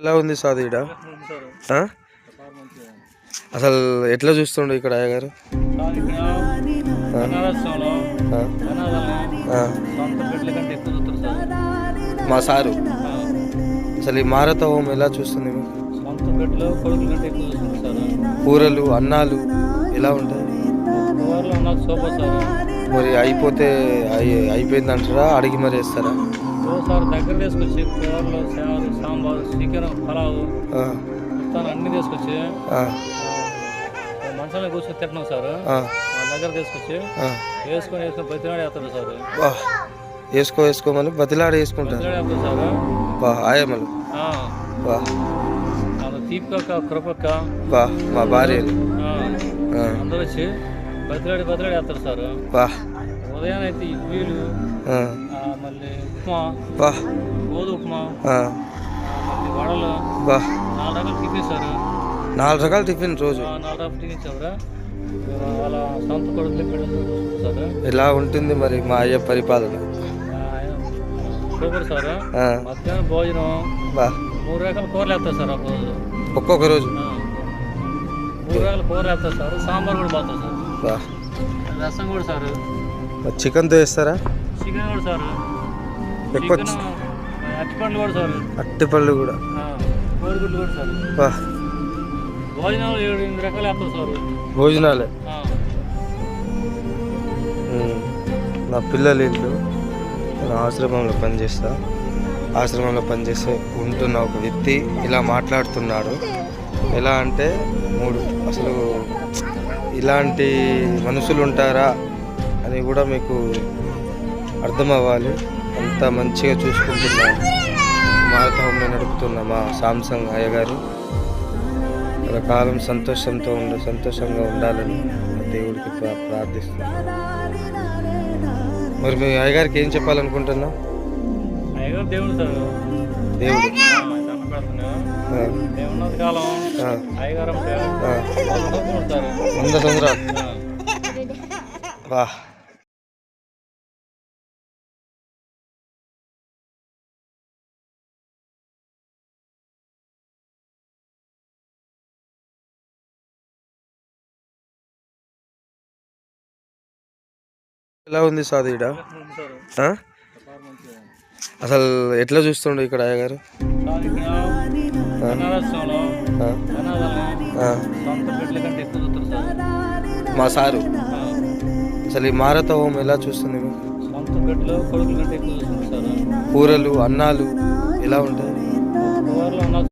ఎలా ఉంది సార్ ఈడ? అసలు ఎట్లా చూస్తుండు ఇక్కడ అయ్యగారు? మా సారు అసలు ఈ మారత హోమం ఎలా చూస్తుంది? కూరలు అన్నాలు ఎలా ఉంటాయి? మరి అయిపోతే అయిపోయింది అంటారా? అడిగి మరి వేస్తారా? సార్ దగ్గర తీసుకొచ్చి కూరలు సేవలు సాంబారు చికెన్ పలావు అన్నీ తీసుకొచ్చి మంచంలో కూర్చొని తింటున్నాం సార్. వాళ్ళ దగ్గర తీసుకొచ్చి వేసుకొని బతిలాడి వేస్తాడు సార్. వేసుకోమని బతిలాడి వేసుకుంటారు సార్. ఆయమ్మలు దీపిక కృపక్క మా భార్య అందరూ వచ్చి బతిలాడి వేస్తారు సార్. ఉదయం అయితే ఇడ్లీలు మళ్ళీ ఉప్మా గోధుమ ఉప్మా మళ్ళీ వడలు 4 రకాల టిఫిన్ సార్. 4 రకాల టిఫిన్ రోజు 4 రకాల టిఫిన్ సార్. వాళ్ళ సొంత కొడుకులు పెట్టారు సార్. ఎలా ఉంటుంది మరి మా అయ్య పరిపాలన? Super sir. మధ్యాహ్నం భోజనం 3 రకాల కూరలు వేస్తారు సార్. ఒక్కొక్క రోజు 3 రకాల కూరలు వేస్తారు సార్. సాంబార్ కూడా బాగుంటుంది సార్. రసం కూడా సార్. చికెన్తో వేస్తారా? చికెన్ కూడా సార్. ఎక్కువ అట్టిపండ్లు కూడా సార్. అట్టిపళ్ళు కూడా కోడిగుడ్లు కూడా సార్. భోజనాలు 7-8 రకాలు వేస్తారు సార్. భోజనాలే. నా పిల్లలు ఇల్లు నేను ఆశ్రమంలో పనిచేస్తే ఉంటున్న ఒక వ్యక్తి ఇలా మాట్లాడుతున్నాడు. ఎలా అంటే అసలు ఇలాంటి మనుషులు ఉంటారా అని కూడా మీకు అర్థం అవ్వాలి. అంత మంచిగా చూసుకుంటున్న మారత హోమం నడుపుతున్న మా సామ్సంగ్ అయ్యగారు కాలం సంతోషంగా ఉండాలని దేవుడికి ప్రార్థిస్తున్నాను. మరి మీ అయ్యగారికి ఏం చెప్పాలనుకుంటున్నా? అయ్యగారు దేవుడు సార్. దేవుడు ఉన్నది కాలం అయ్యగారు 100 సంవత్సరాలు. వాహ్. ఎలా ఉంది సార్ ఈడ? అసలు ఎట్లా చూస్తుండు ఇక్కడ అయ్యగారు? మా సారు అసలు ఈ మారత హోమం ఎలా చూస్తుంది? కూరలు అన్నాలు ఎలా ఉంటాయి?